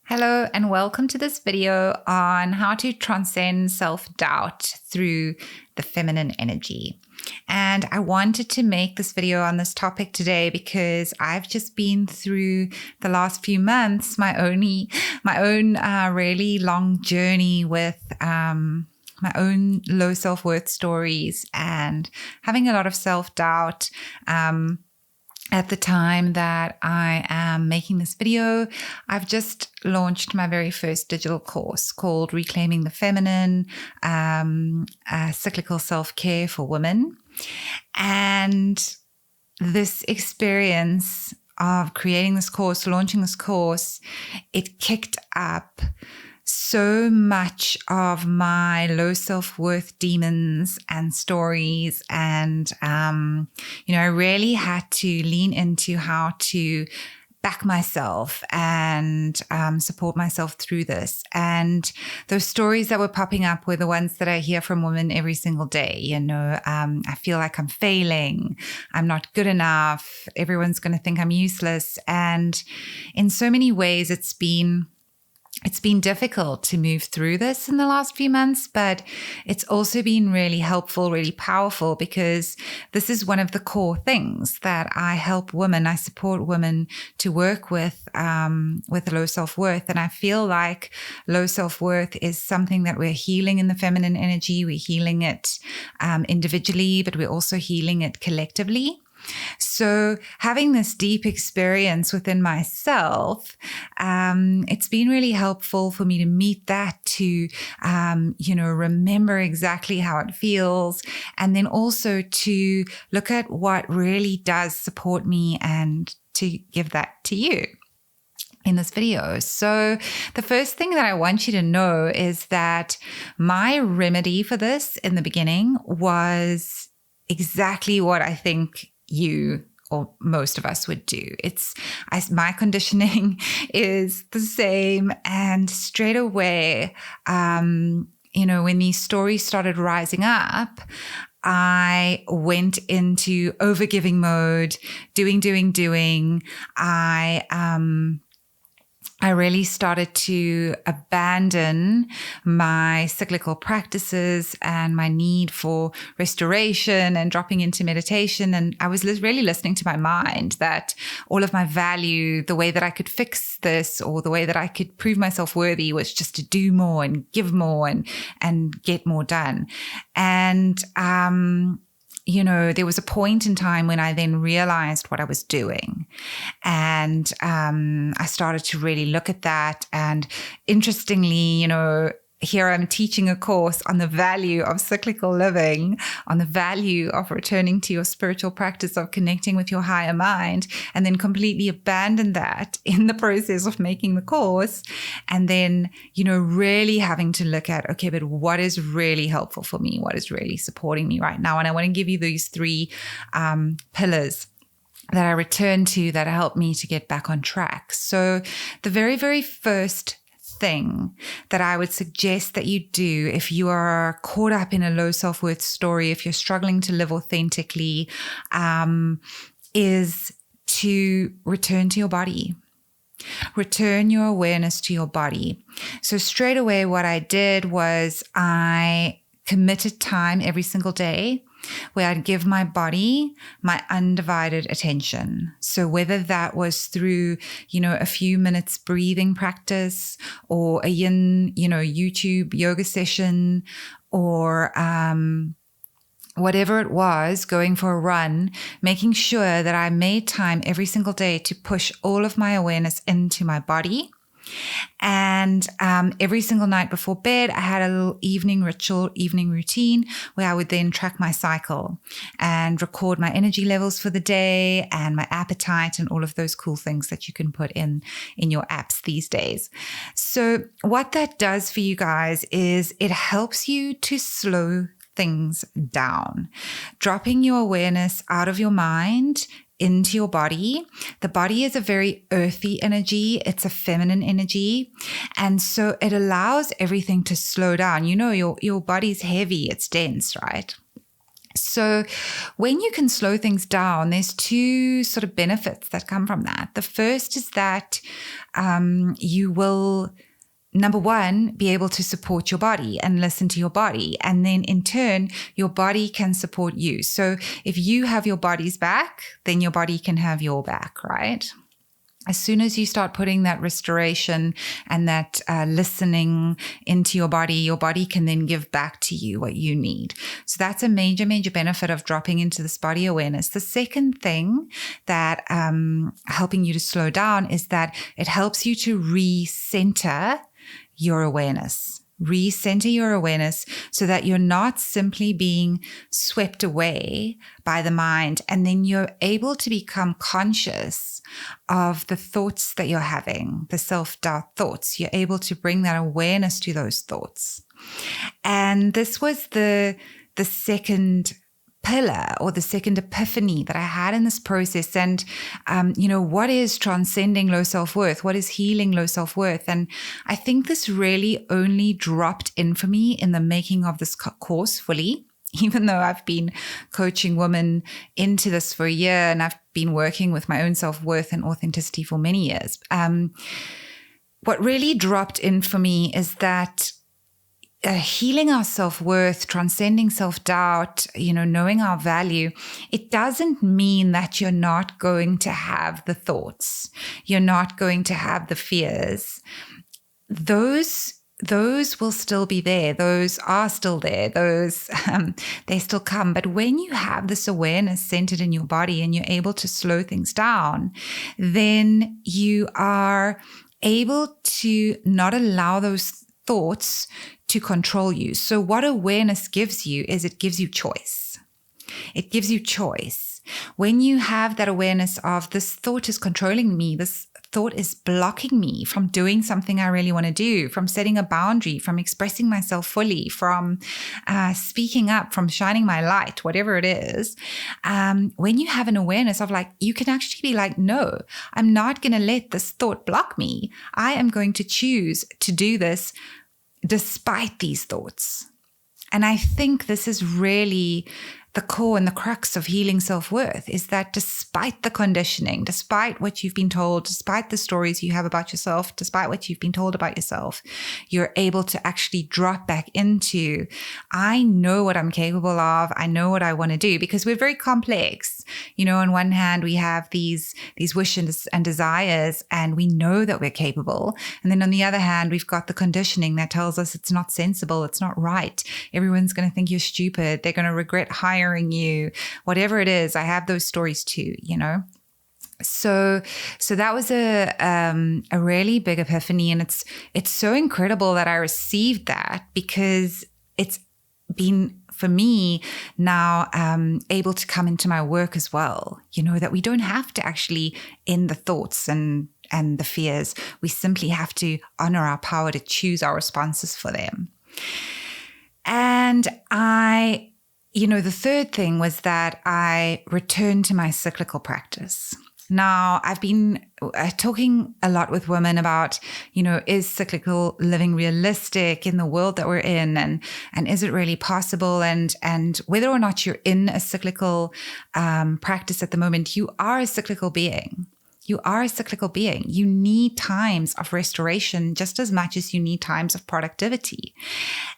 Hello and welcome to this video on how to transcend self-doubt through the feminine energy. And I wanted to make this video on this topic today because I've just been through the last few months my own really long journey with my own low self-worth stories and having a lot of self-doubt. At the time that I am making this video, I've just launched my very first digital course called Reclaiming the Feminine, Cyclical Self-Care for Women. And this experience of creating this course, launching this course, it kicked up so much of my low self-worth demons and stories. And, I really had to lean into how to back myself and support myself through this. And those stories that were popping up were the ones that I hear from women every single day. I feel like I'm failing. I'm not good enough. Everyone's going to think I'm useless. And in so many ways, it's been difficult to move through this in the last few months, but it's also been really helpful, really powerful, because this is one of the core things that I help women, I support women to work with low self-worth. And I feel like low self-worth is something that we're healing in the feminine energy. We're healing it individually, but we're also healing it collectively. So having this deep experience within myself, it's been really helpful for me to meet that, to, remember exactly how it feels, and then also to look at what really does support me and to give that to you in this video. So the first thing that I want you to know is that my remedy for this in the beginning was exactly what I think you or most of us would do. My conditioning is the same. And straight away, when these stories started rising up, I went into overgiving mode, doing. I really started to abandon my cyclical practices and my need for restoration and dropping into meditation. And I was really listening to my mind that all of my value, the way that I could fix this or the way that I could prove myself worthy was just to do more and give more and get more done. And, there was a point in time when I then realized what I was doing. And I started to really look at that. And interestingly, here I'm teaching a course on the value of cyclical living, on the value of returning to your spiritual practice of connecting with your higher mind, and then completely abandon that in the process of making the course. And then, really having to look at, okay, but what is really helpful for me? What is really supporting me right now? And I want to give you these three pillars that I return to that help me to get back on track. So the very, very first thing that I would suggest that you do if you are caught up in a low self-worth story, if you're struggling to live authentically, is to return to your body. Return your awareness to your body. So straight away, what I did was I committed time every single day where I'd give my body my undivided attention. So whether that was through, a few minutes breathing practice or a YouTube yoga session or, whatever it was, going for a run, making sure that I made time every single day to push all of my awareness into my body. And every single night before bed, I had a little evening routine where I would then track my cycle and record my energy levels for the day and my appetite and all of those cool things that you can put in your apps these days. So what that does for you guys is it helps you to slow things down, dropping your awareness out of your mind into your body. The body is a very earthy energy. It's a feminine energy. And so it allows everything to slow down. Your body's heavy. It's dense, right? So when you can slow things down, there's two sort of benefits that come from that. The first is that you will, number one, be able to support your body and listen to your body. And then in turn, your body can support you. So if you have your body's back, then your body can have your back, right? As soon as you start putting that restoration and that listening into your body can then give back to you what you need. So that's a major, major benefit of dropping into this body awareness. The second thing that helping you to slow down is that it helps you to recenter your awareness. Recenter your awareness so that you're not simply being swept away by the mind, and then you're able to become conscious of the thoughts that you're having, the self-doubt thoughts. You're able to bring that awareness to those thoughts. And this was the second pillar or the second epiphany that I had in this process. And, what is transcending low self-worth? What is healing low self-worth? And I think this really only dropped in for me in the making of this course fully, even though I've been coaching women into this for a year and I've been working with my own self-worth and authenticity for many years. What really dropped in for me is that healing our self-worth, transcending self-doubt, knowing our value, it doesn't mean that you're not going to have the thoughts. You're not going to have the fears. Those will still be there. Those are still there. They still come. But when you have this awareness centered in your body and you're able to slow things down, then you are able to not allow those thoughts to control you. So what awareness gives you is it gives you choice. It gives you choice. When you have that awareness of this thought is controlling me, this thought is blocking me from doing something I really want to do, from setting a boundary, from expressing myself fully, from speaking up, from shining my light, whatever it is. When you have an awareness of you can actually be like, no, I'm not going to let this thought block me. I am going to choose to do this despite these thoughts. And I think this is really the core and the crux of healing self-worth, is that despite the conditioning, despite what you've been told, despite the stories you have about yourself, despite what you've been told about yourself, you're able to actually drop back into, I know what I'm capable of. I know what I want to do, because we're very complex. On one hand, we have these wishes and desires, and we know that we're capable. And then on the other hand, we've got the conditioning that tells us it's not sensible. It's not right. Everyone's going to think you're stupid. They're going to regret hiring you, whatever it is. I have those stories too, So that was a really big epiphany, and it's so incredible that I received that, because it's been for me now able to come into my work as well. That we don't have to actually end the thoughts and the fears. We simply have to honor our power to choose our responses for them. And the third thing was that I returned to my cyclical practice. Now, I've been talking a lot with women about, is cyclical living realistic in the world that we're in? And is it really possible? And whether or not you're in a cyclical practice at the moment, you are a cyclical being. You are a cyclical being. You need times of restoration just as much as you need times of productivity.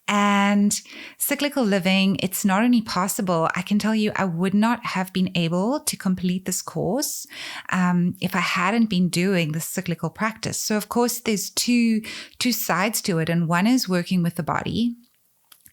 And cyclical living, it's not only possible, I can tell you, I would not have been able to complete this course if I hadn't been doing the cyclical practice. So of course, there's two sides to it. And one is working with the body,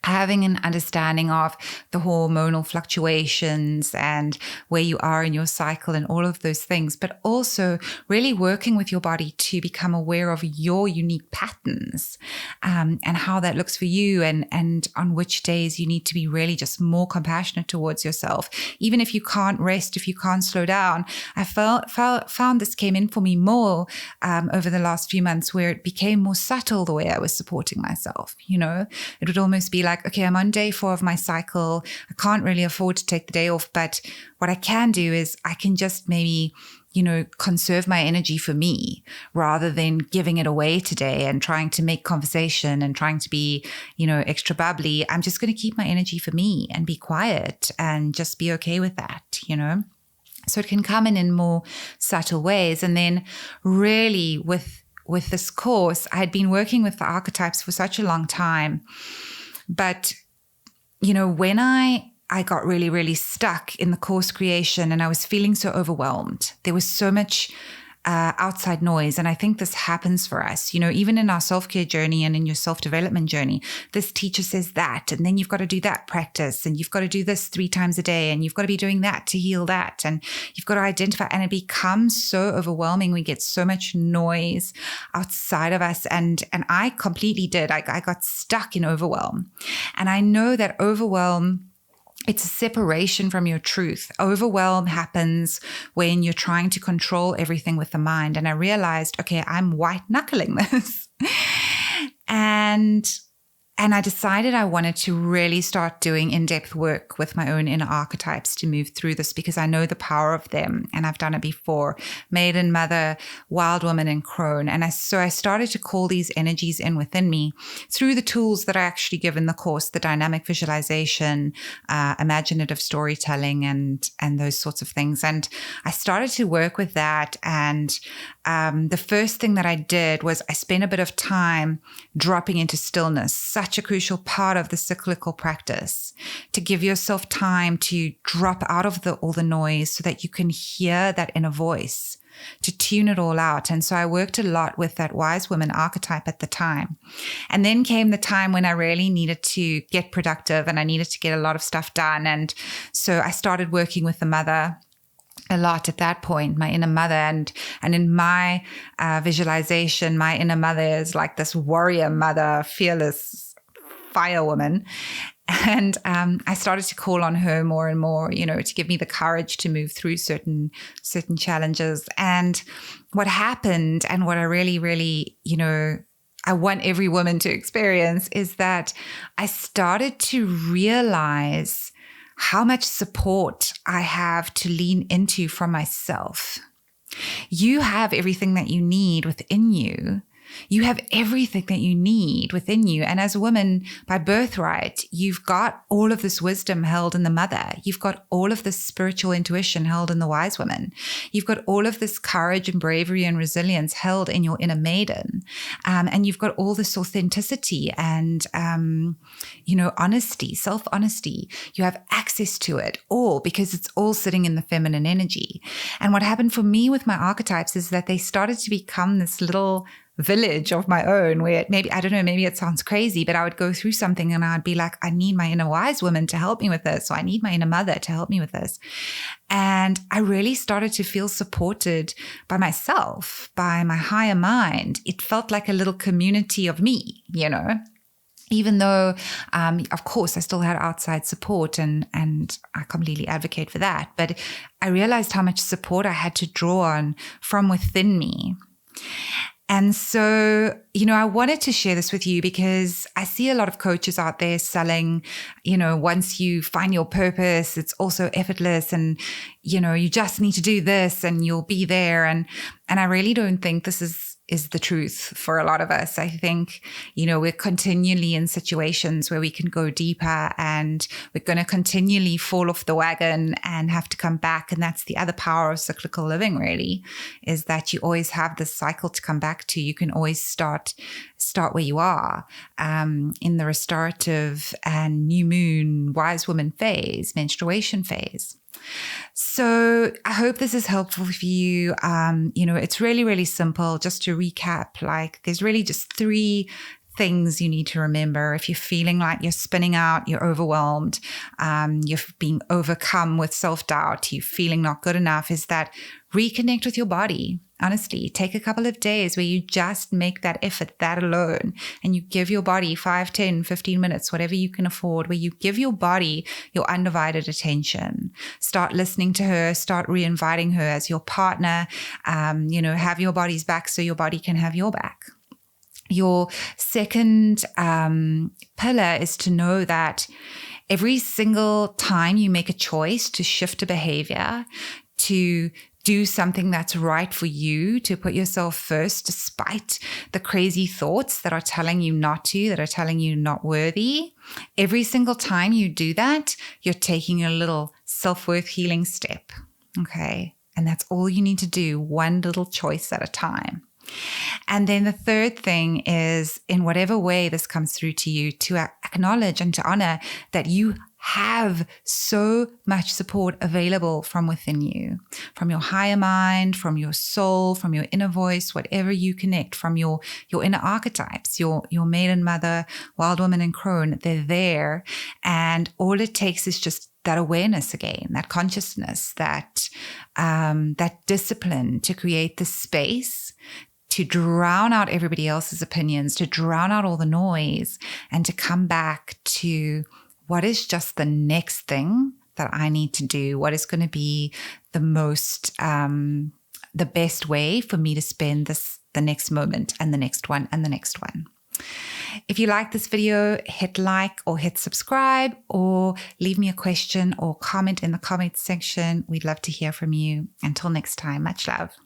having an understanding of the hormonal fluctuations and where you are in your cycle and all of those things, but also really working with your body to become aware of your unique patterns and how that looks for you, and on which days you need to be really just more compassionate towards yourself. Even if you can't rest, if you can't slow down, I found this came in for me more over the last few months, where it became more subtle the way I was supporting myself. It would almost be like, okay, I'm on day 4 of my cycle. I can't really afford to take the day off, but what I can do is I can just maybe, conserve my energy for me rather than giving it away today and trying to make conversation and trying to be, extra bubbly. I'm just going to keep my energy for me and be quiet and just be okay with that, So it can come in more subtle ways. And then really with this course, I had been working with the archetypes for such a long time. But, when I got really, really stuck in the course creation and I was feeling so overwhelmed, there was so much outside noise. And I think this happens for us, even in our self-care journey and in your self-development journey. This teacher says that, and then you've got to do that practice, and you've got to do this 3 times a day, and you've got to be doing that to heal that. And you've got to identify, and it becomes so overwhelming. We get so much noise outside of us. And I completely did. I got stuck in overwhelm. And I know that overwhelm, it's a separation from your truth. Overwhelm happens when you're trying to control everything with the mind. And I realized, okay, I'm white knuckling this. And I decided I wanted to really start doing in-depth work with my own inner archetypes to move through this, because I know the power of them. And I've done it before. Maiden, Mother, Wild Woman, and Crone. And so I started to call these energies in within me through the tools that I actually give in the course, the dynamic visualization, imaginative storytelling, and those sorts of things. And I started to work with that. And the first thing that I did was I spent a bit of time dropping into stillness, such a crucial part of the cyclical practice, to give yourself time to drop out of all the noise so that you can hear that inner voice, to tune it all out. And so I worked a lot with that wise woman archetype at the time. And then came the time when I really needed to get productive and I needed to get a lot of stuff done. And so I started working with the mother a lot at that point, my inner mother. And in my visualization, my inner mother is like this warrior mother, fearless fire woman. And I started to call on her more and more, to give me the courage to move through certain challenges. And what happened, and what I really, really, I want every woman to experience, is that I started to realize how much support I have to lean into from myself. You have everything that you need within you. You have everything that you need within you. And as a woman by birthright, you've got all of this wisdom held in the mother. You've got all of this spiritual intuition held in the wise woman. You've got all of this courage and bravery and resilience held in your inner maiden. And you've got all this authenticity and, honesty, self-honesty. You have access to it all because it's all sitting in the feminine energy. And what happened for me with my archetypes is that they started to become this little village of my own, where maybe it sounds crazy, but I would go through something and I'd be like, I need my inner wise woman to help me with this. So I need my inner mother to help me with this. And I really started to feel supported by myself, by my higher mind. It felt like a little community of me, even though, of course, I still had outside support and I completely advocate for that. But I realized how much support I had to draw on from within me. And so, I wanted to share this with you because I see a lot of coaches out there selling, once you find your purpose, it's also effortless and, you just need to do this and you'll be there. And I really don't think this is the truth for a lot of us. I think, we're continually in situations where we can go deeper and we're going to continually fall off the wagon and have to come back. And that's the other power of cyclical living, really, is that you always have this cycle to come back to. You can always start where you are, in the restorative and new moon, wise woman phase, menstruation phase. So I hope this is helpful for you. It's really, really simple. Just to recap, there's really just 3 things you need to remember. If you're feeling like you're spinning out, you're overwhelmed, you're being overcome with self-doubt, you're feeling not good enough, is that reconnect with your body. Honestly, take a couple of days where you just make that effort, that alone, and you give your body 5, 10, 15 minutes, whatever you can afford, where you give your body your undivided attention. Start listening to her, start re-inviting her as your partner, have your body's back so your body can have your back. Your second pillar is to know that every single time you make a choice to shift a behavior, to do something that's right for you, to put yourself first, despite the crazy thoughts that are telling you not to, that are telling you not worthy. Every single time you do that, you're taking a little self-worth healing step. Okay. And that's all you need to do, one little choice at a time. And then the third thing is, in whatever way this comes through to you, to acknowledge and to honor that you have so much support available from within you, from your higher mind, from your soul, from your inner voice, whatever you connect, from your inner archetypes, your maiden mother, wild woman, and crone. They're there. And all it takes is just that awareness again, that consciousness, that discipline to create the space to drown out everybody else's opinions, to drown out all the noise, and to come back to what is just the next thing that I need to do? What is going to be the most, the best way for me to spend the next moment, and the next one, and the next one? If you like this video, hit like or hit subscribe, or leave me a question or comment in the comments section. We'd love to hear from you. Until next time, much love.